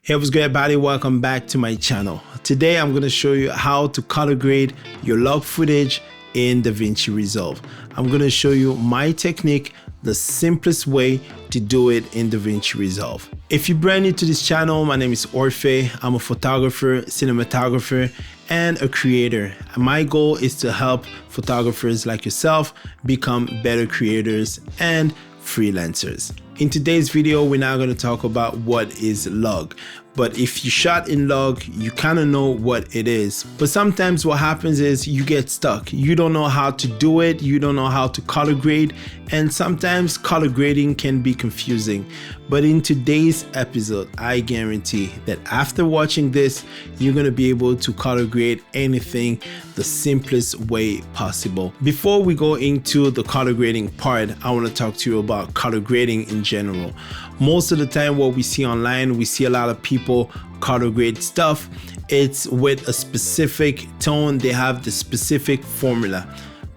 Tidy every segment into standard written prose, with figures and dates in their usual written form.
Hey, what's good everybody? Welcome back to my channel. Today I'm going to show you how to color grade your log footage in DaVinci Resolve. I'm going to show you my technique, the simplest way to do it in DaVinci Resolve. If you're brand new to this channel, my name is Orfe. I'm a photographer, cinematographer, and a creator. My goal is to help photographers like yourself become better creators and freelancers. In today's video, we're now going to talk about what is log. But if you shot in log, you kind of know what it is. But sometimes what happens is you get stuck. You don't know how to do it. You don't know how to color grade. And sometimes color grading can be confusing. But in today's episode, I guarantee that after watching this, you're going to be able to color grade anything the simplest way possible. Before we go into the color grading part, I want to talk to you about color grading in general. Most of the time what we see online, we see a lot of people color grade stuff. It's with a specific tone. They have the specific formula.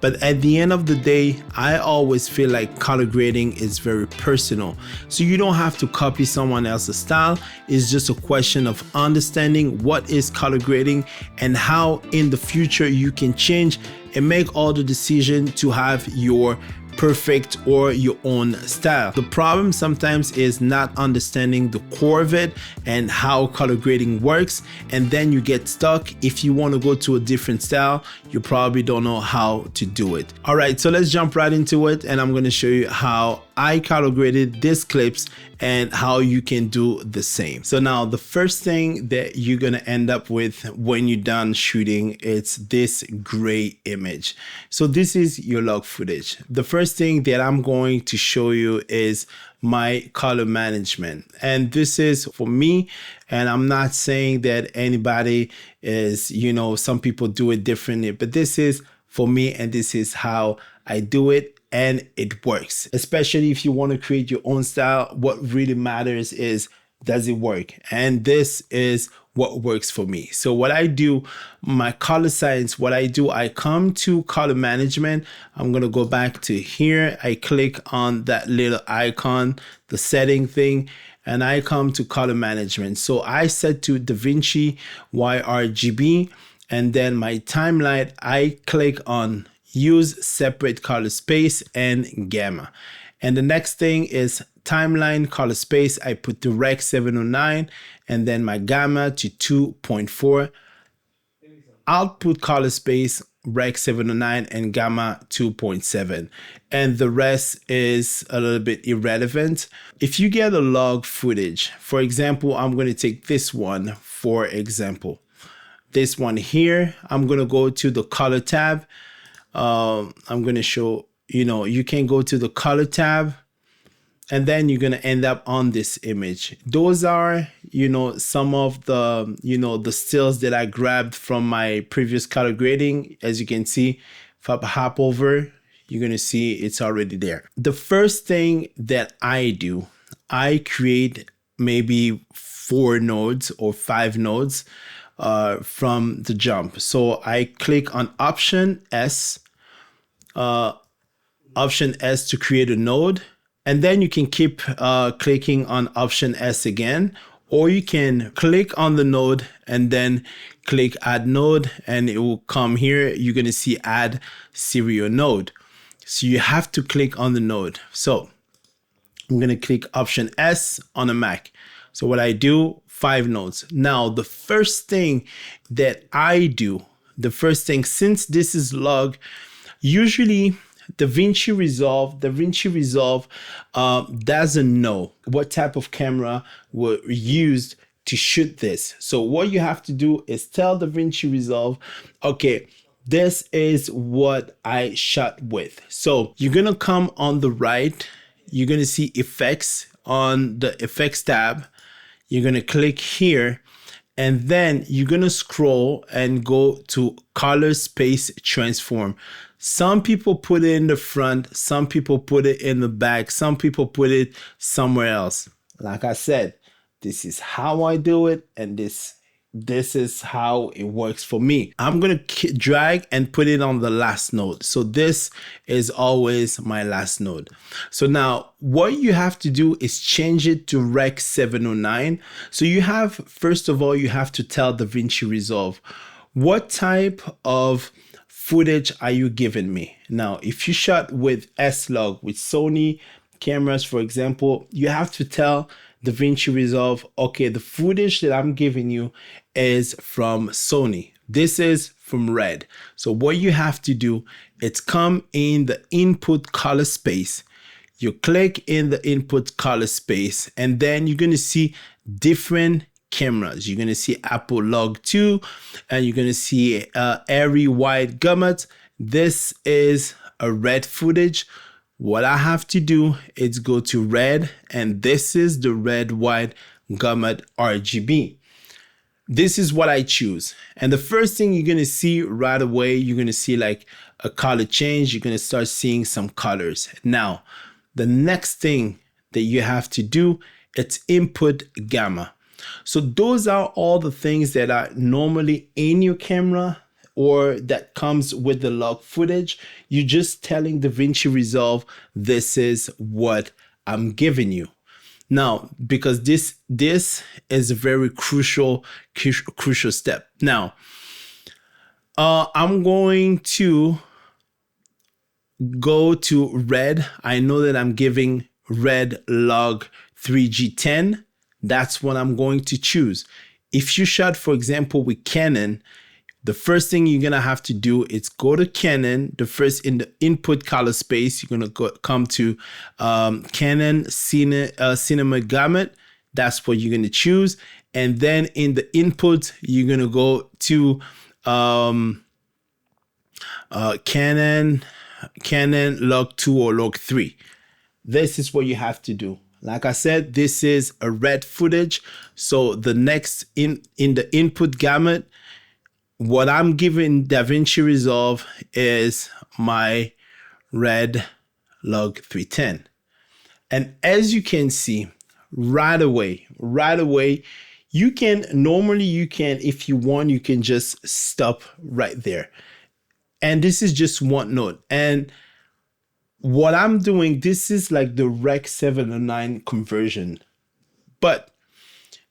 But at the end of the day, I always feel like color grading is very personal. So you don't have to copy someone else's style. It's just a question of understanding what is color grading and how in the future you can change and make all the decisions to have your perfect or your own style. The problem sometimes is not understanding the core of it and how color grading works, and then you get stuck. If you want to go to a different style, you probably don't know how to do it. All right, so let's jump right into it, and I'm going to show you how I color graded these clips and how you can do the same. So now the first thing that you're going to end up with when you're done shooting, it's this gray image. So this is your log footage. The first thing that I'm going to show you is my color management, and this is for me. And I'm not saying that anybody is, some people do it differently, but this is for me and this is how I do it. And it works, especially if you want to create your own style. What really matters is, does it work? And this is what works for me. So what I do, my color science, what I do, I come to color management. I'm going to go back to here. I click on that little icon, the setting thing, and I come to color management. So I set to DaVinci YRGB, and then my timeline, I click on use separate color space and gamma. And the next thing is timeline color space. I put the rec 709 and then my gamma to 2.4. Output color space rec 709 and gamma 2.7. And the rest is a little bit irrelevant. If you get a log footage, for example, I'm going to take this one for example. This one here, I'm going to go to the color tab. I'm going to show, you can go to the color tab and then you're going to end up on this image. Those are, some of the, the stills that I grabbed from my previous color grading. As you can see, if I hop over, you're going to see it's already there. The first thing that I do, I create maybe 4 nodes or 5 nodes from the jump. So I click on Option S to create a node, and then you can keep clicking on Option S again, or you can click on the node and then click Add Node, and it will come here. You're going to see Add Serial Node. So you have to click on the node. So I'm going to click Option S on a Mac. So what I do, 5 nodes. Now, the first thing that I do, since this is log, usually DaVinci Resolve doesn't know what type of camera were used to shoot this. So what you have to do is tell DaVinci Resolve, okay, this is what I shot with. So you're going to come on the right, you're going to see effects on the effects tab. You're going to click here, and then you're going to scroll and go to color space transform. Some people put it in the front, some people put it in the back, some people put it somewhere else. Like I said, this is how I do it, and this this is how it works for me. I'm gonna drag and put it on the last node. So this is always my last node. So now what you have to do is change it to Rec 709. So you have, first of all, you have to tell DaVinci Resolve, what type of footage are you giving me? Now, if you shot with S-Log, with Sony cameras, for example, you have to tell DaVinci Resolve, okay, the footage that I'm giving you is from Sony. This is from Red. So what you have to do, it's come in the input color space. You click in the input color space, and then you're going to see different cameras. You're going to see Apple Log 2, and you're going to see Airy Wide Gamut. This is a Red footage. What I have to do is go to Red, and this is the Red Wide Gamut RGB. This is what I choose. And the first thing you're going to see right away, you're going to see like a color change. You're going to start seeing some colors. Now, the next thing that you have to do, it's input gamma. So those are all the things that are normally in your camera or that comes with the log footage. You're just telling DaVinci Resolve, this is what I'm giving you. Now, because this is a very crucial step. Now, I'm going to go to Red. I know that I'm giving Red Log 3G10. That's what I'm going to choose. If you shot, for example, with Canon, the first thing you're gonna have to do is go to Canon. The first in the input color space, you're gonna come to Canon Cinema Gamut. That's what you're gonna choose. And then in the input, you're gonna go to Canon Log 2 or Log 3. This is what you have to do. Like I said, this is a Red footage. So the next in the input gamut, what I'm giving DaVinci Resolve is my Red Log 310. And as you can see, right away, you can, if you want, you can just stop right there. And this is just one node. And what I'm doing, this is like the Rec 709 conversion, but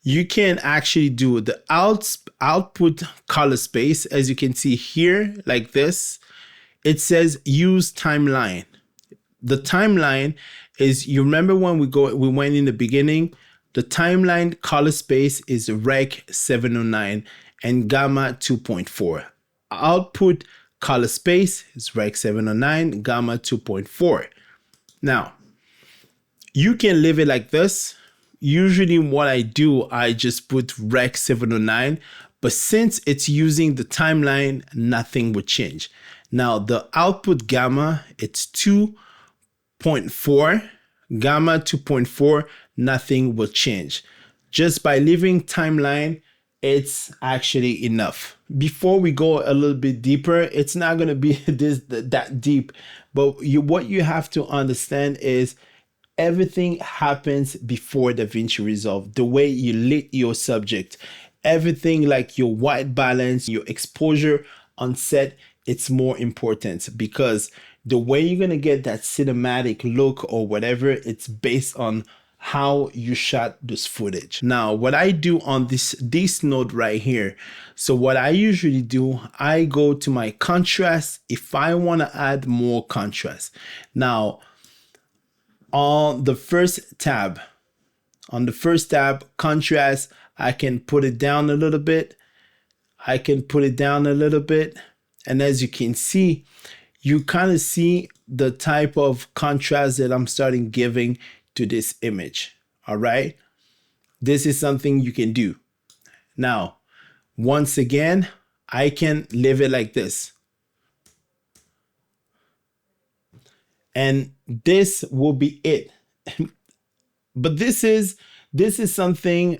you can actually do the output color space. As you can see here, like this, it says use timeline. The timeline is, you remember when we went in the beginning, the timeline color space is Rec 709 and Gamma 2.4. Output color space is Rec 709, Gamma 2.4. Now, you can leave it like this. Usually what I do, I just put Rec 709, but since it's using the timeline, nothing would change. Now, the output gamma, it's 2.4, Gamma 2.4, nothing will change. Just by leaving timeline, it's actually enough. Before we go a little bit deeper, it's not going to be that deep, but what you have to understand is everything happens before DaVinci Resolve. The way you lit your subject, everything like your white balance, your exposure on set, it's more important, because the way you're going to get that cinematic look or whatever, it's based on how you shot this footage. Now, what I do on this node right here, so what I usually do, I go to my contrast if I want to add more contrast. Now, on the first tab, contrast, I can put it down a little bit. And as you can see, you kind of see the type of contrast that I'm starting giving to this image. All right. This is something you can do. Now, once again, I can leave it like this. And this will be it. But this is something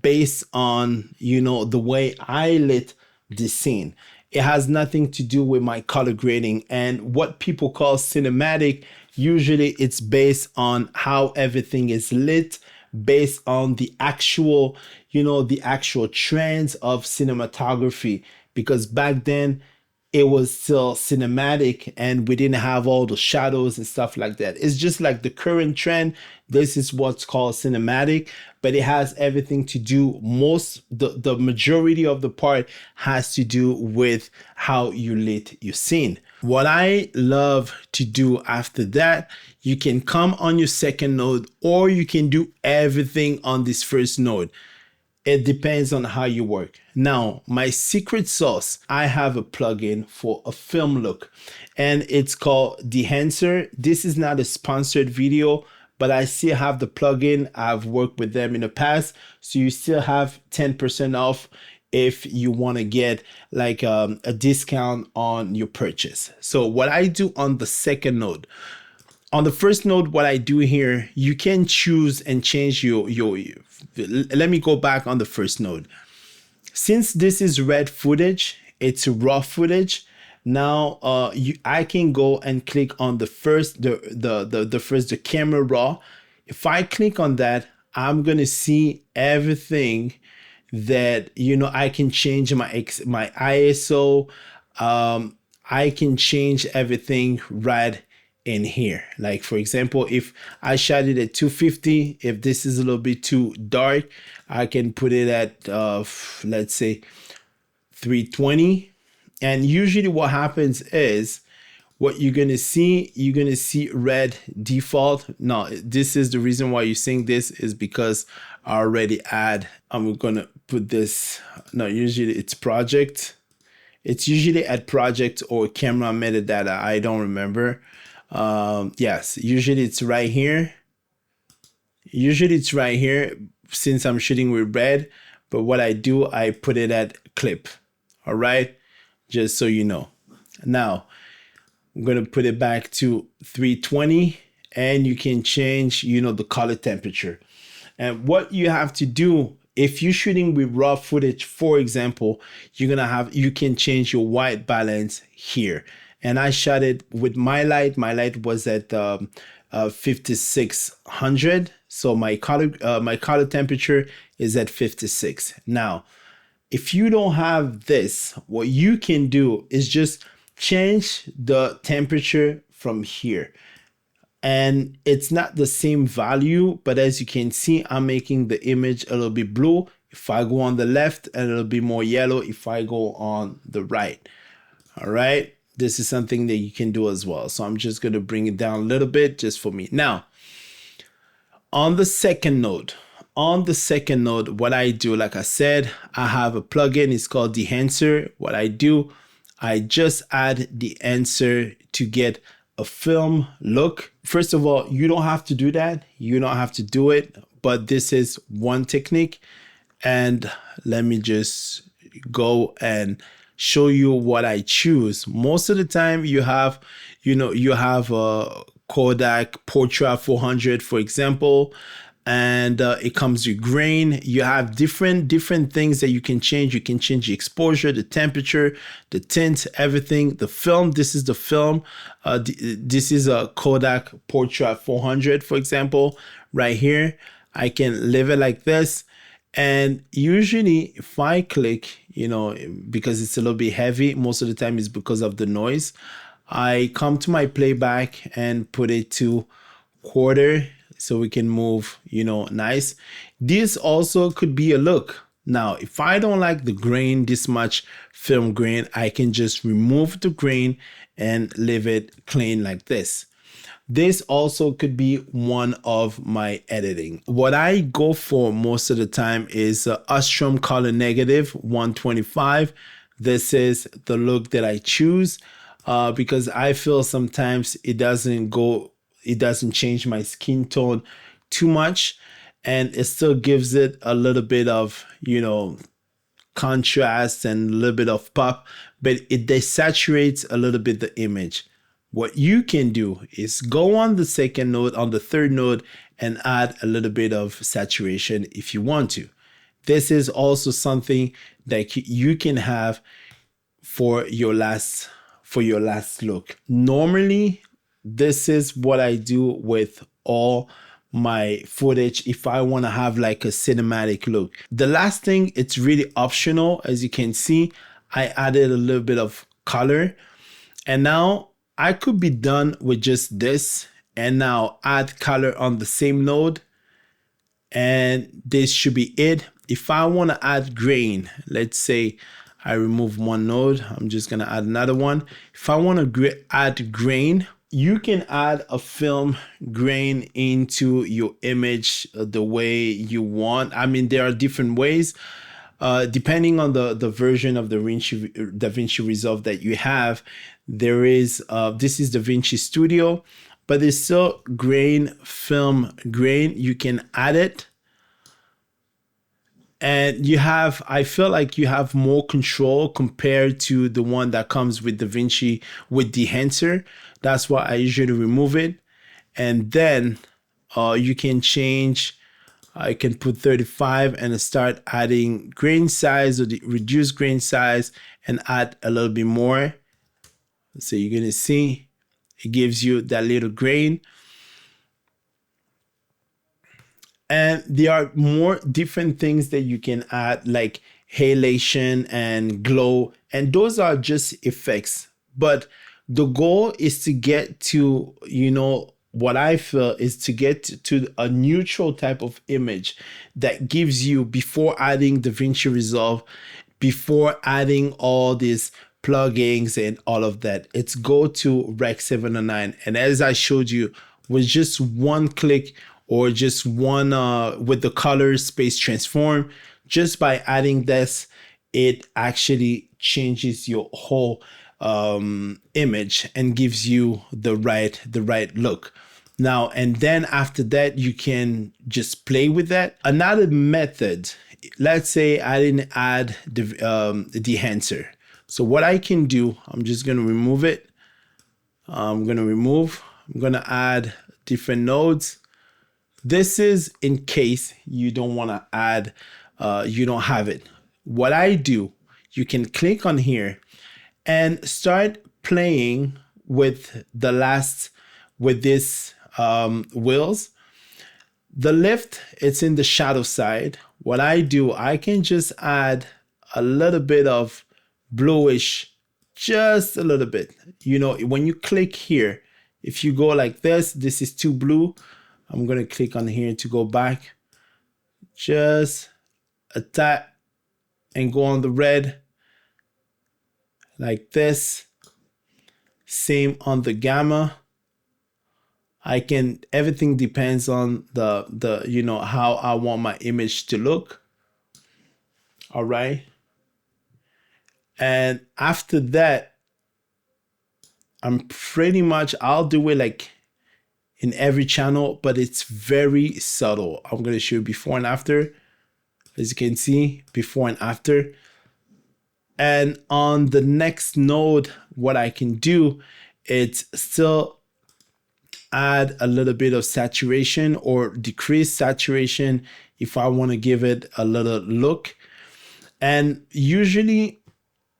based on, the way I lit this scene. It has nothing to do with my color grading, and what people call cinematic, usually it's based on how everything is lit based on the actual, the actual trends of cinematography, because back then it was still cinematic and we didn't have all the shadows and stuff like that. It's just like the current trend. This is what's called cinematic, but it has everything to do, the majority of the part has to do with how you lit your scene. What I love to do after that, you can come on your second node or you can do everything on this first node. It depends on how you work. Now, my secret sauce, I have a plugin for a film look and it's called Dehancer. This is not a sponsored video, but I still have the plugin. I've worked with them in the past. So you still have 10% off if you want to get like a discount on your purchase. So what I do on the second node, on the first node, what I do here, you can choose and change your let me go back on the first node. Since this is red footage, it's raw footage. Now I can go and click on the first, the camera raw. If I click on that, I'm gonna see everything that, I can change my ISO. I can change everything right in here. Like for example, if I shot it at 250, if this is a little bit too dark, I can put it at let's say 320. And usually what happens is, what you're gonna see red default. Now this is the reason why you're seeing this, is because I already I'm gonna put this, no, usually it's project. It's usually at project or camera metadata, I don't remember. Yes, usually it's right here. Since I'm shooting with red, but what I do, I put it at clip. All right, just so you know. Now I'm gonna put it back to 320 and you can change, the color temperature. And what you have to do, if you're shooting with raw footage, for example, you can change your white balance here. And I shot it with my light. My light was at 5600. So my color temperature is at 56. Now, if you don't have this, what you can do is just change the temperature from here. And it's not the same value, but as you can see, I'm making the image a little bit blue if I go on the left, and it'll be more yellow if I go on the right. All right. This is something that you can do as well. So I'm just going to bring it down a little bit just for me. Now, on the second node, what I do, like I said, I have a plugin. It's called Dehancer. What I do, I just add the answer to get a film look. First of all, you don't have to do that. You don't have to do it, but this is one technique. And let me just go and show you what I choose. Most of the time you have a Kodak Portra 400, for example, and it comes with grain. You have different things that you can change. You can change the exposure, the temperature, the tint, everything. The film, this is the film. This is a Kodak Portra 400, for example, right here. I can leave it like this. And usually if I click, because it's a little bit heavy, most of the time it's because of the noise. I come to my playback and put it to quarter so we can move, nice. This also could be a look. Now, if I don't like the grain, this much film grain, I can just remove the grain and leave it clean like this. This also could be one of my editing. What I go for most of the time is Ostrom color negative 125. This is the look that I choose because I feel sometimes it doesn't change my skin tone too much, and it still gives it a little bit of, contrast and a little bit of pop, but it desaturates a little bit the image. What you can do is go on the second node, on the third node, and add a little bit of saturation if you want to. This is also something that you can have for your last look. Normally, this is what I do with all my footage if I want to have like a cinematic look. The last thing, it's really optional. As you can see, I added a little bit of color, and now I could be done with just this and now add color on the same node, and this should be it. If I want to add grain, let's say I remove one node, I'm just going to add another one. If I want to add grain, you can add a film grain into your image the way you want. I mean, there are different ways depending on the version of the DaVinci Resolve that you have. There is this is DaVinci Studio, but there's still grain, film grain. You can add it, and you have, I feel like you have more control compared to the one that comes with DaVinci with the enhancer. That's why I usually remove it. And then you can change, I can put 35 and start adding grain size or the reduce grain size and add a little bit more. So you're gonna see it gives you that little grain. And there are more different things that you can add, like halation and glow, and those are just effects. But the goal is to get to, you know, what I feel is to get to a neutral type of image that gives you, before adding DaVinci Resolve, before adding all these plugins and all of that, it's go to Rec 709. And as I showed you, with just one click, or just one with the color space transform, just by adding this, it actually changes your whole image and gives you the right look. Now, and then after that, you can just play with that. Another method, let's say I didn't add the enhancer. So what I can do, I'm just gonna remove it. I'm gonna add different nodes. This is in case you don't want to add, you don't have it. What I do, you can click on here and start playing with the last, with this wheels. The lift, it's in the shadow side. What I do, I can just add a little bit of bluish, just a little bit. You know, when you click here, if you go like this is too blue. I'm going to click on here to go back, just a tap, and go on the red like this. Same on the gamma. I can, everything depends on the you know, how I want my image to look. All right. And after that, I'm pretty much, I'll do it like in every channel, but it's very subtle. I'm going to show you before and after. As you can see, before and after. And on the next node, what I can do, it's still add a little bit of saturation or decrease saturation if I want to give it a little look. And usually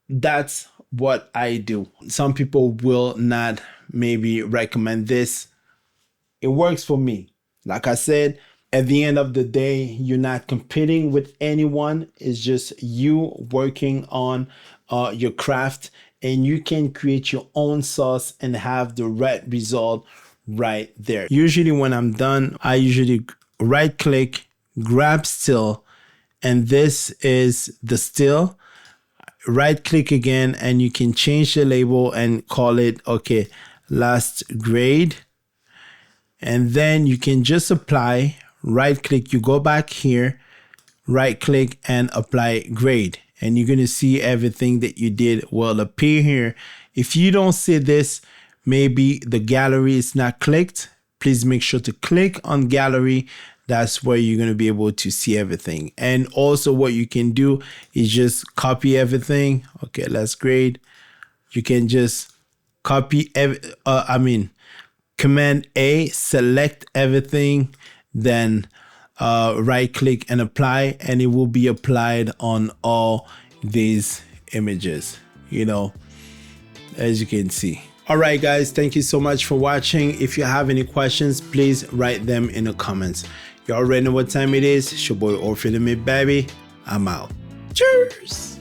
that's what I do. Some people will not maybe recommend this. It works for me. Like I said, at the end of the day, you're not competing with anyone. It's just you working on your craft, and you can create your own sauce and have the right result right there. Usually when I'm done, I usually right click, grab still, and this is the still. Right click again, and you can change the label and call it, okay, last grade. And then you can just apply, right click, you go back here, right click and apply grade. And you're going to see everything that you did will appear here. If you don't see this, maybe the gallery is not clicked. Please make sure to click on gallery. That's where you're going to be able to see everything. And also what you can do is just copy everything. Okay, let's grade. You can just copy, Command A, select everything, then right click and apply, and it will be applied on all these images, you know, as you can see. Alright guys, thank you so much for watching. If you have any questions, please write them in the comments. You already know what time it is. It's your boy Orphan and Me Baby. I'm out. Cheers!